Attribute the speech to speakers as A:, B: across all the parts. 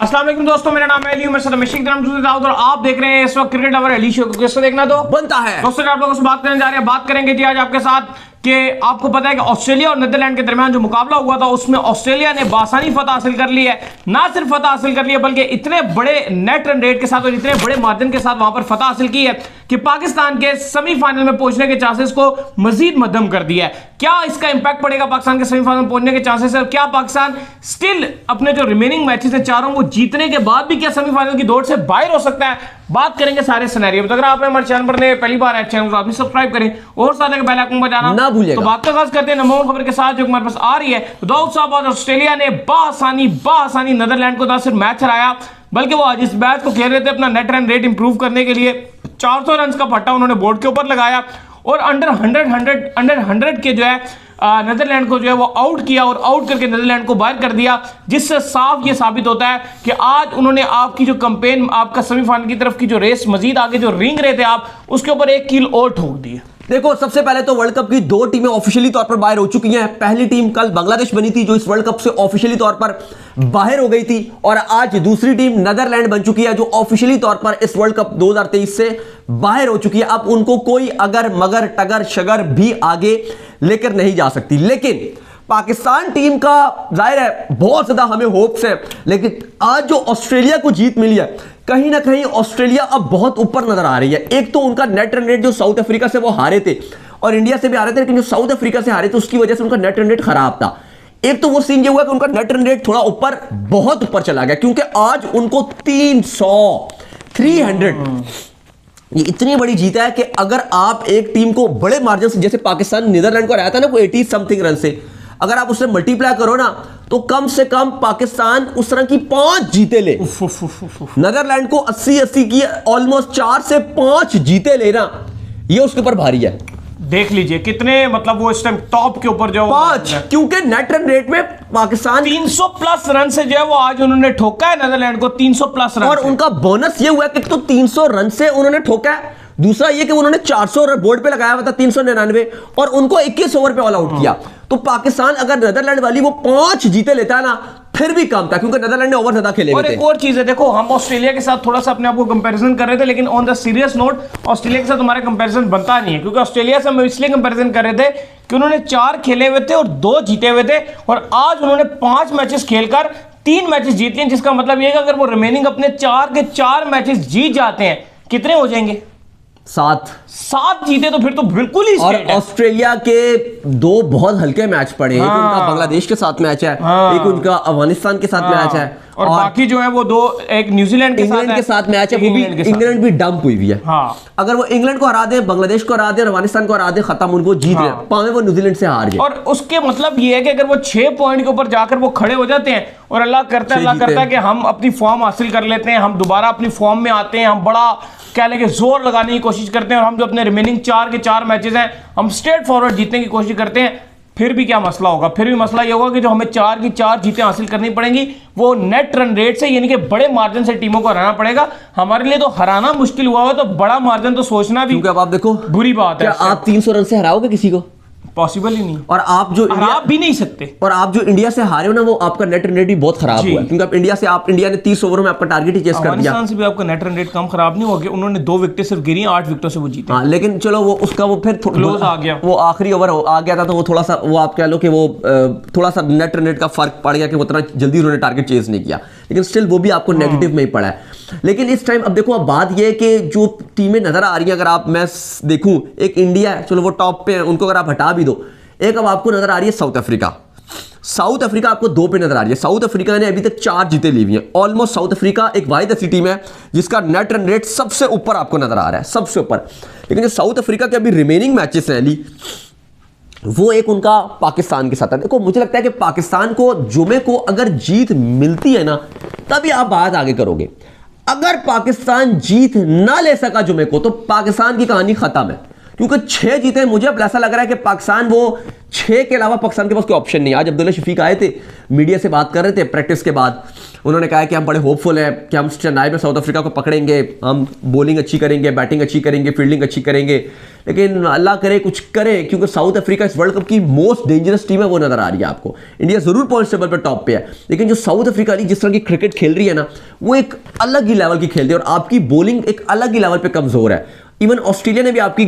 A: अस्सलाम वालेकुम दोस्तों, मेरा नाम है अली उमर और आप देख रहे हैं इस वक्त क्रिकेट अवर अली शो को। किसको देखना तो
B: बनता है
A: दोस्तों, आप लोगों से बात करने जा रहे हैं। बात करेंगे जी आज आपके साथ कि आपको पता है कि ऑस्ट्रेलिया और नीदरलैंड के दरमियान जो मुकाबला हुआ था उसमें ऑस्ट्रेलिया ने बासानी फतह हासिल कर ली है। ना सिर्फ फतह हासिल कर ली है बल्कि इतने बड़े नेट रन रेट के साथ और इतने बड़े मार्जिन के साथ वहां पर फतह हासिल की है कि पाकिस्तान के सेमीफाइनल में पहुंचने के चांसेस को मजीद मध्यम कर दिया है। क्या इसका इंपैक्ट पड़ेगा पाकिस्तान के सेमीफाइनल में पहुंचने के चांसेस है? क्या पाकिस्तान स्टिल अपने जो रिमेनिंग मैचेस है चारों को जीतने के बाद भी क्या सेमीफाइनल की दौड़ से बाहर हो सकता है? बात करेंगे सारे सिनेरियो। तो अगर आपने हमारे चैनल पर पहली बार है चैनल को आपने सब्सक्राइब करें और साथ में बेल आइकन बजाना
B: ना भूलिएगा।
A: तो बात का खास करते हैं नंबर खबर के साथ जो हमारे पास आ रही है। तो दाऊद साहब और ऑस्ट्रेलिया ने बासानी नीदरलैंड को ना सिर्फ मैच हराया बल्कि वो आज इस मैच को खेल रहे थे अपना नेट रन रेट इंप्रूव करने के लिए 400 रन का पट्टा उन्होंने बोर्ड के ऊपर लगाया और अंडर 100 के जो है नीदरलैंड को जो है वो आउट किया और आउट करके नीदरलैंड को बाहर कर दिया, जिससे साफ ये साबित होता है कि आज उन्होंने आपकी जो कैंपेन आपका सेमीफाइनल की तरफ की जो रेस मजीद आगे जो रिंग रहे थे आप उसके ऊपर एक कील और ठोक दी।
B: देखो, सबसे पहले तो वर्ल्ड कप की दो टीमें ऑफिशियली तौर पर बाहर हो चुकी हैं। पहली टीम कल बांग्लादेश बनी थी जो इस वर्ल्ड कप से ऑफिशियली तौर पर बाहर हो गई थी और आज दूसरी टीम नीदरलैंड बन चुकी है जो ऑफिशियली तौर पर इस वर्ल्ड कप 2023 से बाहर हो चुकी है। अब उनको कोई अगर मगर टगर शगर भी आगे लेकर नहीं जा सकती। लेकिन पाकिस्तान टीम का जाहिर है बहुत ज्यादा हमें होप्स है, लेकिन आज जो ऑस्ट्रेलिया को जीत मिली है कहीं ना कहीं ऑस्ट्रेलिया अब बहुत ऊपर नजर आ रही है। एक तो उनका नेट रन रेट जो साउथ अफ्रीका से वो हारे थे और इंडिया से भी हारे थे, लेकिन जो साउथ अफ्रीका से हारे थे उसकी वजह से उनका नेट रन रेट खराब था। एक तो वो सीन ये हुआ कि उनका नेट रन रेट थोड़ा ऊपर बहुत ऊपर चला गया क्योंकि आज उनको 300 ये इतनी बड़ी जीत है कि अगर आप एक टीम को बड़े मार्जिन से, जैसे पाकिस्तान नीदरलैंड को हराया था ना वो 80 समथिंग रन से, अगर आप उससे मल्टीप्लाई करो ना तो कम से कम पाकिस्तान उस तरह की 5 जीते ले। नीदरलैंड को 80 की ऑलमोस्ट 4 से 5 जीते लेना ये उसके ऊपर भारी है।
A: देख लीजिए कितने मतलब वो इस टाइम टॉप के ऊपर जो
B: 5, क्योंकि नेट रन रेट में पाकिस्तान
A: 300 प्लस रन से जो है वो आज उन्होंने ठोका है नीदरलैंड को 300 प्लस रन
B: और उनका बोनस ये हुआ कि तो 300 रन से उन्होंने ठोका है। दूसरा ये कि उन्होंने 400 बोर्ड पे लगाया हुआ था 399 और उनको 21 ओवर पे ऑल आउट किया। तो पाकिस्तान अगर नीदरलैंड वाली वो 5 जीते लेता है ना फिर भी कम था क्योंकि नीदरलैंड ने ओवर ज्यादा खेले
A: और एक और चीज है, देखो हम ऑस्ट्रेलिया के साथ थोड़ा सा अपने आप को कंपैरिजन कर रहे थे, लेकिन on the serious note Australia के साथ हमारा कंपैरिजन बनता नहीं है क्योंकि ऑस्ट्रेलिया से हम इसलिए कंपैरिजन कर रहे थे कि उन्होंने 4 खेले हुए थे और 2 जीते हुए थे और आज उन्होंने 5 मैचेस खेलकर 3 मैचेस जीत लिए, जिसका मतलब यह है कि अगर वो रिमेनिंग अपने 4 के 4 मैचेस जीत जाते हैं कितने हो जाएंगे? 7 जीते तो फिर तो बिल्कुल ही
B: और ऑस्ट्रेलिया के 2 बहुत हल्के मैच पड़े। एक उनका बांग्लादेश के साथ मैच है, एक उनका अफगानिस्तान के साथ मैच है
A: और बाकी जो है वो 2 एक न्यूजीलैंड के साथ
B: मैच है। वो भी इंग्लैंड भी डंप हुई है। अगर वो इंग्लैंड को हरा दे, बांग्लादेश को हरा दे, अफगानिस्तान को हरा दे, खत्म, उनको जीत गए। पावे वो न्यूजीलैंड से हार गए
A: और उसके मतलब ये है कि अगर वो 6 पॉइंट के ऊपर जाकर वो खड़े हो जाते हैं और अल्लाह करता है कि हम अपनी फॉर्म हासिल कर लेते हैं, हम दोबारा अपनी फॉर्म में आते हैं, हम बड़ा क्या लेके जोर लगाने की कोशिश करते हैं और हम जो अपने रिमेनिंग 4 के 4 मैचेस हैं हम स्ट्रेट फॉरवर्ड जीतने की कोशिश करते हैं, फिर भी क्या मसला होगा? फिर भी मसला ये होगा कि जो हमें 4 की 4 जीतें हासिल करनी पड़ेंगी वो नेट रन रेट से, यानी कि बड़े मार्जिन से टीमों को हराना पड़ेगा। हमारे लिए तो हराना मुश्किल हुआ है तो बड़ा मार्जिन तो सोचना भी,
B: क्योंकि अब आप देखो
A: बुरी बात है।
B: आप 300 रन से हराओगे किसी को?
A: पॉसिबल ही नहीं।
B: और आप जो
A: आप भी नहीं सकते
B: और आप जो इंडिया से हारे हो ना वो आपका नेट रन रेट भी बहुत खराब हुआ क्योंकि आप इंडिया ने 30 ओवर में आपका टारगेट ही चेस कर दिया।
A: अफगानिस्तान से भी आपका नेट रन रेट कम खराब नहीं हुआ, उन्होंने 2 विकेटें सिर्फ गिरी, 8 विकेटों से वो जीते।
B: हाँ, लेकिन चलो वो उसका वो फिर
A: क्लोज आ गया,
B: वो आखिरी ओवर आ गया था तो वो थोड़ा सा वो आप कह लो कि वो थोड़ा सा नेट रन रेट का फर्क पड़ गया कि वो उतना जल्दी उन्होंने टारगेट चेस नहीं किया, लेकिन स्टिल वो भी आपको नेगेटिव में ही पड़ा है। लेकिन इस टाइम अब देखो, अब बात ये है कि जो टीमें नजर आ रही हैं, अगर आप मैं देखूं, एक इंडिया है, चलो वो टॉप पे है, उनको अगर आप हटा भी दो, एक अब आपको नजर आ रही है साउथ अफ्रीका आपको 2 पे नजर आ रही है। साउथ अफ्रीका ने अभी तक 4 जीते ली हुई हैं ऑलमोस्ट। साउथ अफ्रीका एक वाहिद ऐसी टीम है जिसका नेट रन रेट सबसे ऊपर आपको नजर आ रहा है, सबसे ऊपर। लेकिन जो साउथ अफ्रीका के अभी रिमेनिंग मैचेस हैं अली, वो एक उनका पाकिस्तान के साथ है। देखो, मुझे लगता है कि पाकिस्तान को जुमे को अगर जीत मिलती है ना तभी आप बात आगे करोगे। अगर पाकिस्तान जीत ना ले सका जुमे को तो पाकिस्तान की कहानी खत्म है। क्योंकि 6 जीते हैं। मुझे अब ऐसा लग रहा है कि पाकिस्तान वो 6 के अलावा पाकिस्तान के पास कोई ऑप्शन नहीं। आज अब्दुल्ला शफीक आए थे, मीडिया से बात कर रहे थे प्रैक्टिस के बाद, उन्होंने कहा कि हम बड़े होपफुल हैं कि हम चेन्नई में साउथ अफ्रीका को पकड़ेंगे, हम बॉलिंग अच्छी करेंगे, बैटिंग अच्छी करेंगे, फील्डिंग अच्छी करेंगे, लेकिन अल्लाह करे कुछ करे, क्योंकि साउथ अफ्रीका इस वर्ल्ड कप की मोस्ट डेंजरस टीम है, वो नजर आ रही है आपको। इंडिया जरूर पॉइंट्स टेबल पर टॉप पे है, लेकिन जो साउथ अफ्रीका वाली जिस तरह की क्रिकेट खेल रही है ना, वो एक अलग ही लेवल की खेलती है और आपकी बॉलिंग एक अलग ही लेवल पे कमजोर है। इवन ऑस्ट्रेलिया ने भी आपकी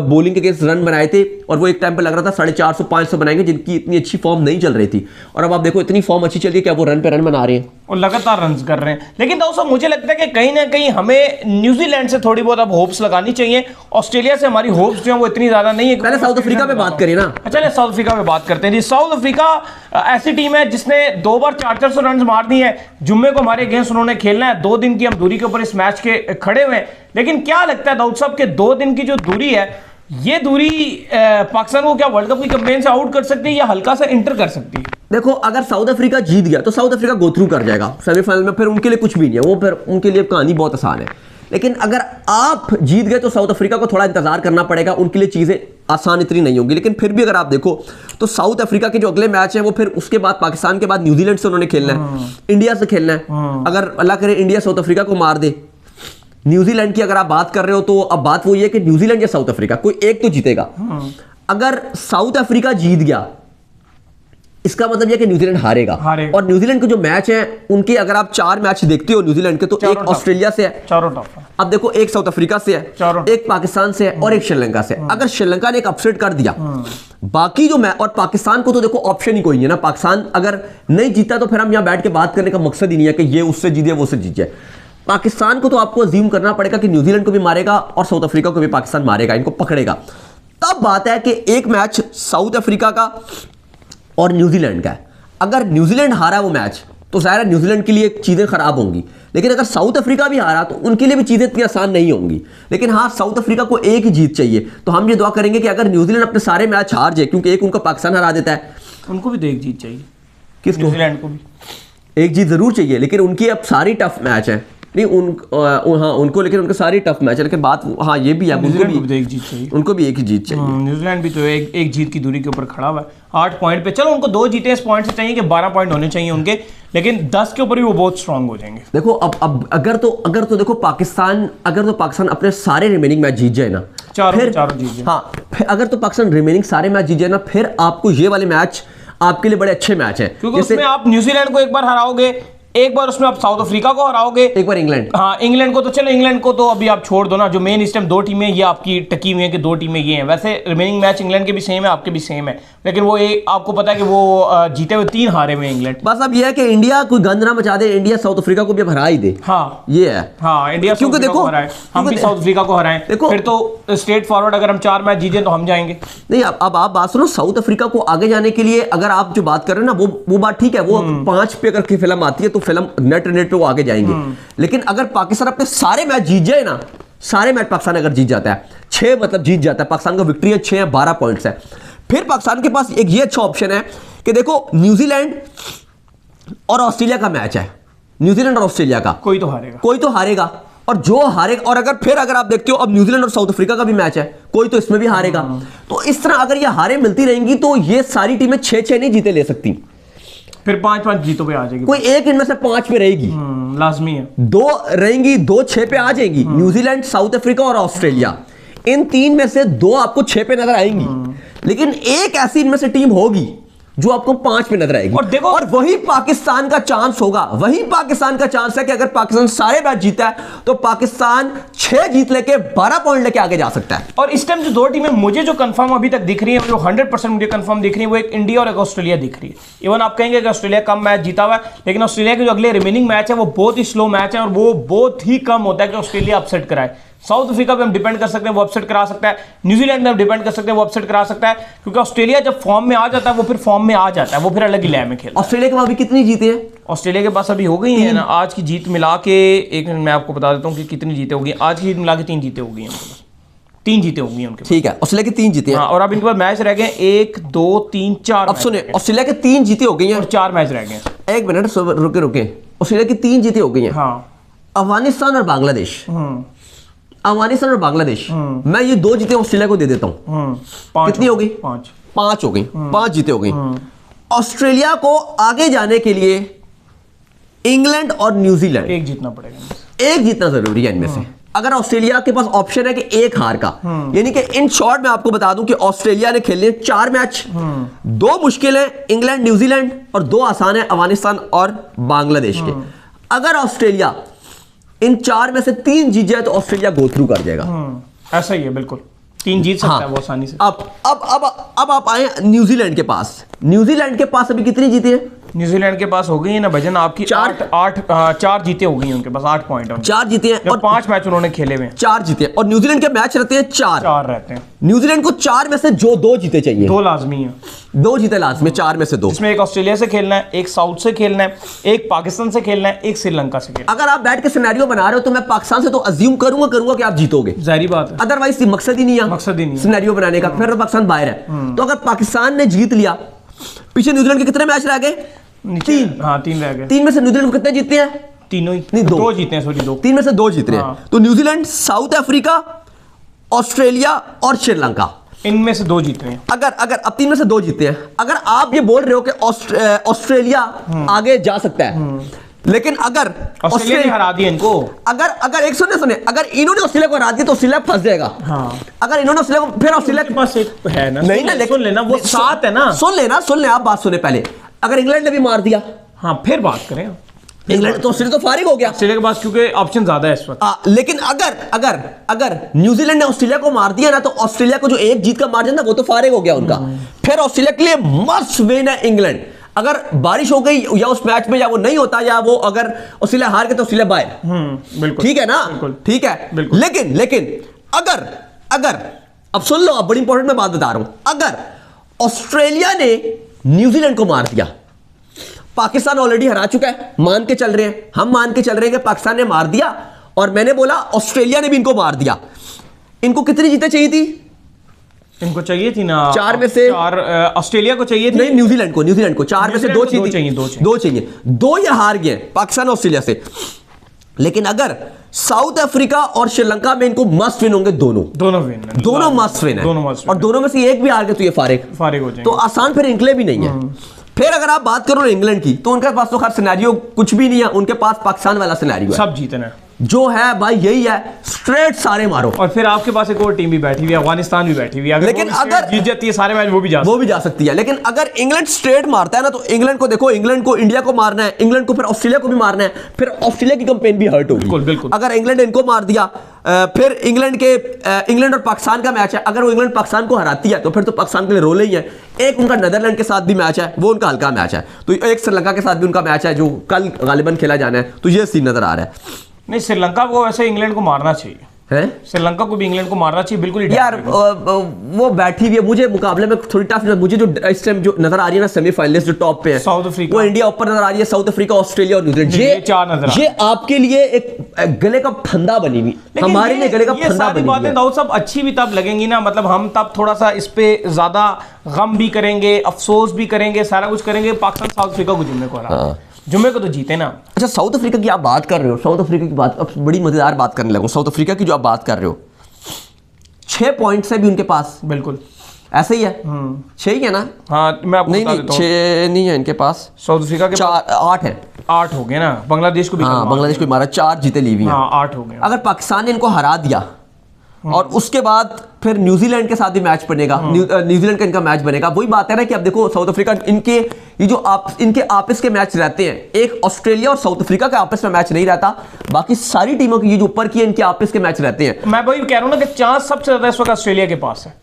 B: बॉलिंग के अगेंस्ट रन बनाए थे और वो एक टाइम पे लग रहा था 450-500 बनाएंगे, जिनकी इतनी अच्छी फॉर्म नहीं चल रही थी, और अब आप देखो इतनी फॉर्म अच्छी चल रही है कि अब वो रन पे रन बना रहे हैं
A: और लगातार रन कर रहे हैं। लेकिन दोस्तों मुझे लगता है कि कहीं ना कहीं हमें न्यूजीलैंड से थोड़ी बहुत अब होप्स लगानी चाहिए। ऑस्ट्रेलिया से हमारी होप्स जो है वो इतनी ज्यादा नहीं है।
B: पहले साउथ अफ्रीका पे बात करें ना।
A: चलिए साउथ अफ्रीका पे बात करते हैं जी। साउथ अफ्रीका ऐसी टीम है जिसने 2 बार 400 रन मार दी है। जुम्मे को हमारे अगेंस्ट उन्होंने खेलना है, 2 दिन की हम दूरी के ऊपर इस मैच के खड़े हुए हैं। लेकिन क्या लगता है दाऊद साहब के 2 दिन की जो दूरी है, ये दूरी पाकिस्तान को क्या वर्ल्ड कप की कैंपेन से आउट कर सकती है या हल्का सा इंटर कर सकती है?
B: देखो, अगर साउथ अफ्रीका जीत गया तो साउथ अफ्रीका गो थ्रू कर जाएगा सेमीफाइनल में, फिर उनके लिए कुछ भी नहीं है, वो फिर उनके लिए कहानी बहुत आसान है। लेकिन अगर आप जीत गए तो साउथ अफ्रीका को थोड़ा इंतजार करना पड़ेगा, उनके लिए चीजें आसान इतनी नहीं होंगी। लेकिन फिर भी अगर आप देखो तो साउथ अफ्रीका के जो अगले मैच हैं वो फिर उसके बाद पाकिस्तान के बाद न्यूजीलैंड से उन्होंने खेलना है, इंडिया से खेलना है। अगर अल्लाह करे इंडिया साउथ अफ्रीका को मार दे, न्यूजीलैंड की अगर आप बात कर रहे हो तो अब बात वही है कि न्यूजीलैंड या साउथ अफ्रीका कोई एक तो जीतेगा। अगर साउथ अफ्रीका जीत गया इसका मतलब यह कि न्यूजीलैंड हारेगा। और न्यूजीलैंड के जो मैच हैं उनके अगर आप 4 मैच देखते हो न्यूजीलैंड के, तो एक ऑस्ट्रेलिया से है,
A: चारों टफ।
B: अब देखो एक साउथ अफ्रीका से है, एक पाकिस्तान से है और एक श्रीलंका से। अगर श्रीलंका ने एक अपसेट कर दिया, बाकी जो मैच, और पाकिस्तान को तो देखो ऑप्शन ही कोई नहीं है ना। पाकिस्तान अगर नहीं जीता तो फिर हम यहां बैठ के बात करने का मकसद ही नहीं है कि ये उससे जीत वो उससे जीत जाए। पाकिस्तान को तो आपको अज्यूम करना पड़ेगा कि न्यूजीलैंड को भी मारेगा और साउथ अफ्रीका को भी पाकिस्तान मारेगा, इनको पकड़ेगा। तब बात है कि एक मैच साउथ अफ्रीका का और न्यूजीलैंड का है। अगर न्यूजीलैंड हारा वो मैच तो जाहिर है न्यूजीलैंड के लिए चीजें खराब होंगी, लेकिन अगर साउथ अफ्रीका भी हारा तो उनके लिए भी चीजें इतनी आसान नहीं होंगी। लेकिन हाँ, साउथ अफ्रीका को एक ही जीत चाहिए, तो हम ये दुआ करेंगे कि अगर न्यूजीलैंड अपने सारे मैच हार जाए, क्योंकि एक उनका पाकिस्तान हरा देता है,
A: उनको भी तो एक जीत चाहिए।
B: किसको?
A: न्यूजीलैंड को भी
B: एक जीत जरूर चाहिए, लेकिन उनकी अब सारी टफ मैच है नहीं हाँ उनको, लेकिन उनके सारी टफ मैच है। लेकिन बात हाँ ये भी है, उनको भी
A: एक जीत चाहिए,
B: उनको भी एक ही जीत चाहिए।
A: न्यूजीलैंड भी तो एक जीत की दूरी के ऊपर खड़ा हुआ है 8 पॉइंट पे। चलो उनको 2 जीते इस पॉइंट से चाहिए कि 12 पॉइंट होने चाहिए उनके, लेकिन 10 के ऊपर भी वो बहुत स्ट्रांग हो जाएंगे।
B: देखो अब अगर तो देखो पाकिस्तान अपने सारे रिमेनिंग मैच जीत जाए ना,
A: चारों जीत जाए,
B: हाँ फिर अगर तो पाकिस्तान रिमेनिंग सारे मैच जीत जाए ना, फिर आपको ये वाले मैच आपके लिए बड़े अच्छे मैच है,
A: क्योंकि उसमें आप न्यूजीलैंड को एक बार हराओगे, एक बार उसमें आप साउथ अफ्रीका को हराओगे,
B: एक बार इंग्लैंड,
A: हाँ इंग्लैंड को तो चलो, इंग्लैंड को तो अभी आप छोड़ दो ना, जो मेन इस टाइम 2 टीमें ये आपकी टकी हुई हैं कि 2 टीमें ये हैं। वैसे रिमेनिंग मैच इंग्लैंड के भी सेम है, आपके भी सेम है, लेकिन वो आपको पता है कि वो जीते हुए 3 हारे हुए इंग्लैंड।
B: बस अब ये है कि इंडिया कोई गंद ना मचा दे, इंडिया साउथ अफ्रीका को भी अब हरा ही दे।
A: हाँ
B: ये है,
A: हाँ इंडिया
B: क्योंकि देखो
A: हम भी साउथ अफ्रीका को हराएं, फिर तो स्ट्रेट फॉरवर्ड अगर हम 4 मैच जीते तो हम जाएंगे।
B: नहीं अब आप बात सुनो, साउथ अफ्रीका को आगे जाने के लिए अगर आप जो बात कर रहे हैं ना, वो बात ठीक है, वो 5 पे अगर की फिल्म आती है तो फिल्म नेट पे वो आगे जाएंगे। लेकिन अगर पाकिस्तान अपने सारे मैच जीत जाए ना, सारे मैच पाकिस्तान अगर जीत जाता है, 6 मतलब जीत जाता है, पाकिस्तान का विक्ट्री है 6 या 12 पॉइंट्स है, फिर पाकिस्तान के पास एक ये अच्छा ऑप्शन है कि देखो न्यूजीलैंड और ऑस्ट्रेलिया का मैच है, न्यूजीलैंड और ऑस्ट्रेलिया का कोई तो हारेगा और जो हारेगा, और अगर आप देखते हो अब न्यूजीलैंड और साउथ अफ्रीका का भी मैच है, कोई तो इसमें भी हारेगा। तो इस तरह अगर ये हारे मिलती रहेंगी तो ये सारी टीमें 6-6 नहीं जीते ले सकती,
A: फिर 5-5 जीतों पे आ जाएगी,
B: कोई एक इनमें से 5 पे रहेगी,
A: लाजमी है।
B: 2 रहेंगी, 2 6 पे आ जाएंगी, न्यूजीलैंड, साउथ अफ्रीका और ऑस्ट्रेलिया, इन 3 में से 2 आपको 6 पे नजर आएंगी, लेकिन एक ऐसी इनमें से टीम होगी जो आपको 5 पे नजर आएगी।
A: और देखो,
B: और वही पाकिस्तान का चांस होगा, वही पाकिस्तान का चांस है कि अगर पाकिस्तान सारे मैच जीता है तो पाकिस्तान 6 जीत लेके 12 पॉइंट लेके आगे जा सकता है।
A: और इस टाइम जो 2 टीमें मुझे जो कंफर्म अभी तक दिख रही है, जो 100% मुझे कंफर्म दिख रही है, वो एक इंडिया और एक ऑस्ट्रेलिया दिख रही है। इवन आप कहेंगे कि ऑस्ट्रेलिया कम मैच जीता हुआ है, लेकिन ऑस्ट्रेलिया के जो अगले रिमेनिंग मैच है वो बहुत ही स्लो मैच है और वो बहुत ही कम होता है कि ऑस्ट्रेलिया अपसेट कराए। साउथ अफ्रीका पे हम डिपेंड कर सकते हैं, वो अपसेट करा सकता है, न्यूजीलैंड में हम डिपेंड कर सकते हैं, वो अपसेट करा सकता है, क्योंकि ऑस्ट्रेलिया जब फॉर्म में आ जाता है वो फिर फॉर्म में आ जाता है, वो फिर अलग ही लय में खेलता है।
B: ऑस्ट्रेलिया के पास अभी कितनी जीते हैं?
A: ऑस्ट्रेलिया के पास अभी हो गई है ना, आज की जीत मिला के, एक मिनट मैं आपको बता देता हूँ कि कितनी जीते होगी। आज की जीत मिला के 3 जीते होगी उनके पास, 3 जीते होंगी उनके, ठीक
B: है। ऑस्ट्रेलिया के 3 जीते हैं,
A: और अब इनके पास मैच रह गए 1 2 3 4।
B: अब सुनिए, ऑस्ट्रेलिया के 3 जीते हो गई हैं
A: और 4 मैच रह गए।
B: एक मिनट रुके, ऑस्ट्रेलिया की 3 जीते हो गई हैं।
A: हाँ,
B: अफगानिस्तान और बांग्लादेश, अफगानिस्तान और बांग्लादेश, मैं ये 2 जीते ऑस्ट्रेलिया को दे देता हूं। कितनी हो गई? 5 हो गई, 5 जीते हो गई। ऑस्ट्रेलिया को आगे जाने के लिए इंग्लैंड और न्यूजीलैंड
A: एक जीतना पड़ेगा,
B: एक जीतना जरूरी है इनमें से। अगर ऑस्ट्रेलिया के पास ऑप्शन है कि एक हार का, यानी कि इन शॉर्ट में आपको बता दूं कि ऑस्ट्रेलिया ने खेलने 4 मैच, 2 मुश्किल है इंग्लैंड न्यूजीलैंड और 2 आसान है अफगानिस्तान और बांग्लादेश के। अगर ऑस्ट्रेलिया इन 4 में से 3 जीत जाए तो ऑस्ट्रेलिया गो थ्रू कर जाएगा।
A: ऐसा ही है, बिल्कुल 3 जीत सकता है वो आसानी से।
B: अब आप आए न्यूजीलैंड के पास। न्यूजीलैंड के पास अभी कितनी जीती है?
A: न्यूजीलैंड के पास हो गई है ना भजन आपकी 4 जीते हो गई हैं उनके पास, 8 पॉइंट है।
B: 4 जीते हैं और
A: 5 मैच उन्होंने खेले हुए हैं।
B: 4 जीते हैं और न्यूजीलैंड के मैच रहते हैं 4
A: रहते हैं।
B: न्यूजीलैंड को 4 में से जो 2 जीते चाहिए,
A: 2 लाजमी है,
B: 2 जीते लाजमी, 4 में से 2।
A: इसमें एक ऑस्ट्रेलिया से खेलना है, एक साउथ से खेलना है, एक पाकिस्तान से खेलना है, एक श्रीलंका से खेलना है।
B: अगर आप बैठ के सिनेरियो बना रहे हो तो मैं पाकिस्तान से तो अज्यूम करूंगा कि आप जीतोगे,
A: जाहिर बात है,
B: अदरवाइज मकसद ही नहीं है,
A: मकसद ही नहीं
B: सिनेरियो बनाने का। फिर तो पाकिस्तान बाहर है। तो अगर पाकिस्तान ने जीत लिया, पीछे न्यूजीलैंड के कितने मैच रह गए? 3।
A: हाँ 3 रह गए।
B: 3 में से न्यूजीलैंड को कितने जीतते हैं?
A: तीनों ही
B: नहीं, 2
A: जीते हैं, सॉरी 2।
B: 3 में से 2 जीत रहे हैं। तो न्यूजीलैंड, साउथ अफ्रीका, ऑस्ट्रेलिया और श्रीलंका,
A: इनमें से 2 जीत रहे हैं।
B: अगर अब 3 में से 2 जीते हैं। अगर आप ये बोल रहे हो कि ऑस्ट्रेलिया आगे जा सकता है, लेकिन अगर
A: ऑस्ट्रेलिया ने हरा दिया इनको,
B: अगर एक सुने अगर इन्होंने ऑस्ट्रेलिया को हरा दिया तो ऑस्ट्रेलिया फंस जाएगा।
A: हाँ।
B: अगर इन्होंने ऑस्ट्रेलिया को, फिर ऑस्ट्रेलिया
A: के पास एक है ना,
B: नहीं ना,
A: सुन लेना, वो 7 है ना,
B: सुन लेना आप बात सुने पहले। अगर इंग्लैंड ने भी मार दिया,
A: हाँ फिर बात करें।
B: इंग्लैंड तो ऑस्ट्रेलिया तो फारिग हो गया
A: ऑस्ट्रेलिया के पास, क्योंकि ऑप्शन ज्यादा है इस वक्त।
B: लेकिन अगर न्यूजीलैंड ने ऑस्ट्रेलिया को मार दिया ना, तो ऑस्ट्रेलिया को जो 1 जीत का मार्जिन था वो तो फारिग हो गया उनका। फिर ऑस्ट्रेलिया के लिए मस्ट विन है इंग्लैंड। अगर बारिश हो गई या उस मैच में, या वो नहीं होता, या वो अगर ऑस्ट्रेलिया हार गए तो ऑस्ट्रेलिया बाहर।
A: बिल्कुल
B: ठीक है ना, ठीक है बिल्कुल। लेकिन अगर अब सुन लो, अब बड़ी इंपॉर्टेंट मैं बात बता रहा हूं। अगर ऑस्ट्रेलिया ने न्यूजीलैंड को मार दिया, पाकिस्तान ऑलरेडी हरा चुका है, मान के चल रहे हैं, हम मान के चल रहे हैं कि पाकिस्तान ने मार दिया, और मैंने बोला ऑस्ट्रेलिया ने भी इनको मार दिया। इनको कितनी जीतें चाहिए थी?
A: इनको चाहिए थी ना
B: 4 में से
A: 4। ऑस्ट्रेलिया को चाहिए थी,
B: नहीं न्यूजीलैंड को 4 में से 2 चाहिए, 2 चाहिए। 2 ये हार गए पाकिस्तान ऑस्ट्रेलिया से। लेकिन अगर साउथ अफ्रीका और श्रीलंका में इनको मस्ट विन होंगे, दोनों मस्ट विन है, और दोनों में से एक भी हार गए तो ये फारिग हो जाएंगे। तो आसान फिर इनके लिए भी नहीं है। फिर अगर आप बात करो इंग्लैंड की, तो उनके पास तो खैर सिनेरियो कुछ भी नहीं है, उनके पास पाकिस्तान वाला सिनेरियो है,
A: सब जीतना
B: जो है भाई, यही है, स्ट्रेट सारे मारो।
A: और फिर आपके पास एक और टीम भी बैठी हुई है, अफगानिस्तान भी बैठी हुई है।
B: लेकिन अगर
A: जीत जाती है सारे मैच, वो भी जा
B: सकती है। लेकिन अगर इंग्लैंड स्ट्रेट मारता है ना, तो इंग्लैंड को देखो, इंग्लैंड को इंडिया को मारना है, इंग्लैंड को फिर ऑस्ट्रेलिया को भी मारना है, फिर ऑस्ट्रेलिया की कैंपेन भी हर्ट होगी।
A: बिल्कुल।
B: अगर इंग्लैंड इनको मार दिया, फिर इंग्लैंड और पाकिस्तान का मैच है, अगर वो इंग्लैंड पाकिस्तान को हराती है तो फिर तो पाकिस्तान के लिए रोल ही है। एक उनका नीदरलैंड के साथ भी मैच है, वो उनका हल्का मैच है। तो एक श्रीलंका के साथ भी उनका मैच है, जो कल गालिबन खेला जाना है। तो ये सीन नजर आ रहा है।
A: नहीं, श्रीलंका को वैसे इंग्लैंड को मारना चाहिए है, श्रीलंका को भी इंग्लैंड को मारना चाहिए, बिल्कुल
B: यार। वो बैठी हुई है, मुझे मुकाबले में थोड़ी टफ, मुझे जो इस टाइम जो नजर आ रही है ना, सेमीफाइनलिस्ट जो टॉप पे है,
A: साउथ अफ्रीका,
B: वो इंडिया ऊपर नजर आ रही है, साउथ अफ्रीका, ऑस्ट्रेलिया और न्यूजीलैंड। ये आपके लिए एक गले का फंदा बनी हुई, हमारे लिए गले का फंदा बनी हुई है।
A: दाऊद साहब अच्छी भी तब लगेंगी ना, मतलब हम तब थोड़ा सा इस पे ज्यादा गम भी करेंगे, अफसोस भी करेंगे, सारा कुछ करेंगे। पाकिस्तान साउथ अफ्रीका को जुम्मे को हरा, जुम्मे को तो जीते ना।
B: अच्छा, साउथ अफ्रीका की आप बात कर रहे हो, साउथ अफ्रीका की बात अब बड़ी मजेदार बात करने लगा। साउथ अफ्रीका की जो आप बात कर रहे हो, 6 पॉइंट्स है भी उनके पास,
A: बिल्कुल
B: ऐसे ही है। 6 ही है ना?
A: हाँ, मैं आपको बता देता हूं।
B: 6 नहीं है इनके पास,
A: साउथ अफ्रीका के
B: 8 है।
A: 8 हो गए ना, बांग्लादेश को भी,
B: हाँ, बांग्लादेश को मारा, 4 जीते ली हुई हैं।
A: 8 हो गए।
B: अगर पाकिस्तान ने इनको हरा दिया और उसके बाद फिर न्यूजीलैंड के साथ भी मैच बनेगा, न्यूजीलैंड का इनका मैच बनेगा। वही बात है ना कि अब देखो साउथ अफ्रीका, इनके ये जो इनके आपस के मैच रहते हैं, एक ऑस्ट्रेलिया और साउथ अफ्रीका का आपस में मैच नहीं रहता, बाकी सारी टीमों की ये जो ऊपर की है, इनके आपस के मैच रहते हैं।
A: मैं वही कह रहा हूं ना कि चांस सबसे ज्यादा इस वक्त ऑस्ट्रेलिया के पास है,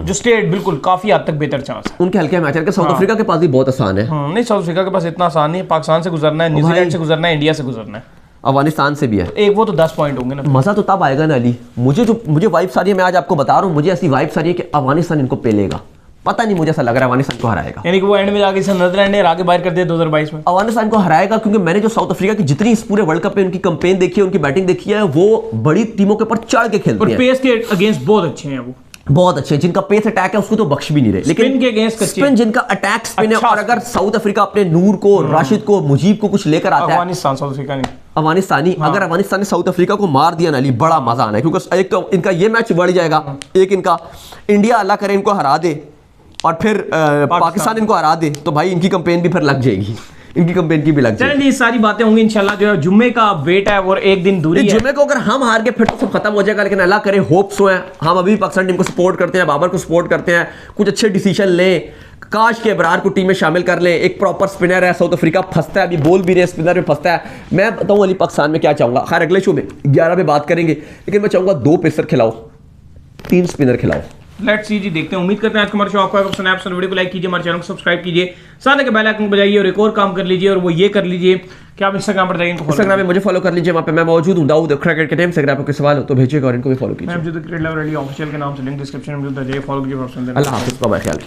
A: जो स्टेट बिल्कुल काफी हद तक बेहतर चांस है।
B: उनके हल्के मैच है, साउथ अफ्रीका के पास भी बहुत आसान है।
A: नहीं, साउथ अफ्रीका के पास इतना आसान नहीं है, पाकिस्तान से गुजरना है, न्यूजीलैंड से गुजरना है, इंडिया से गुजरना है,
B: अफगानिस्तान से भी है
A: एक, वो तो 10 पॉइंट होंगे ना।
B: मजा तो तब आएगा ना अली, मुझे वाइब्स आ रही है, मैं आज आपको बता रहा हूँ, मुझे ऐसी वाइब्स आ रही है कि अफगानिस्तान इनको पेलेगा। पता नहीं, मुझे ऐसा लग रहा है अफगानिस्तान को हराएगा,
A: यानी कि वो एंड में जाके नीदरलैंड ने आगे बाहर कर दिया 2022 में।
B: अफगानिस्तान को हराएगा, क्योंकि मैंने जो साउथ अफ्रीका की जितनी इस पूरे वर्ल्ड कप में उनकी कैंपेन देखी है, उनकी बैटिंग देखी है, वो बड़ी टीमों के ऊपर चढ़ के खेलते हैं,
A: और पेस के अगेंस्ट बहुत अच्छे हैं, वो
B: बहुत अच्छे, जिनका पेस अटैक है उसको तो बख्श भी नहीं रहे, लेकिन
A: स्पिन के अगेंस्ट
B: स्पिन जिनका अटैक स्पिन है। और अगर साउथ अफ्रीका अपने नूर को, राशिद को, मुजीब को कुछ लेकर आता है,
A: अफगानिस्तान, साउथ अफ्रीका नहीं,
B: अफगानिस्तानी, अगर अफगानिस्तान ने साउथ अफ्रीका को मार दिया ना अली, बड़ा मजा आना है, क्योंकि एक तो इनका ये मैच बढ़ जाएगा, एक इनका इंडिया अल्लाह करे इनको हरा दे और फिर पाकिस्तान इनको हरा दे, तो भाई इनकी कंपेन भी फिर लग जाएगी, इनकी कंपेन की भी लग जाएगी।
A: चलिए सारी बातें होंगी इंशाल्लाह। जो है जुम्मे का वेट है और एक दिन दूरी है,
B: जुम्मे को अगर हम हार गए फिर तो सब खत्म हो जाएगा, लेकिन अल्लाह करे होप्स हो, हम अभी पाकिस्तान टीम को सपोर्ट करते हैं, बाबर को सपोर्ट करते हैं, कुछ अच्छे डिसीजन लें, काश के अबरार को टीम में शामिल कर लें, एक प्रॉपर स्पिनर है, साउथ अफ्रीका फंसता है, अभी बोल भी रहे स्पिनर में फंसता है। मैं बताऊं अली पाकिस्तान में क्या चाहूंगा, खैर अगले शो में 11 पे बात करेंगे, लेकिन मैं चाहूंगा 2 पेसर खिलाओ, 3 स्पिनर खिलाओ।
A: लेट्स सी जी, देखते हैं। उम्मीद करते हैं आज हमारा शो आपको पसंद आया। पसंद वीडियो को लाइक कीजिए, हमारे चैनल को सब्सक्राइब कीजिए, साथ ही बेल आइकन को बजाइए और एक और काम कर लीजिए, और वो ये कर लीजिए कि आप इंस्टाग्राम पर जाइए,
B: इंस्टाग्राम में मुझे फॉलो कर लीजिए, वहां पे मैं मौजूद हूं, दाऊद क्रिकेट के टाइम से। अगर आपको कोई सवाल हो तो भेजिएगा और इनको भी फॉलो कीजिए।
A: मैं क्रिकेट लवर अली ऑफिशियल के नाम से लिंक डिस्क्रिप्शन में मिलता है, फॉलो कीजिए।
B: अल्लाह हाफिज़, बाय बाय, ख्याल।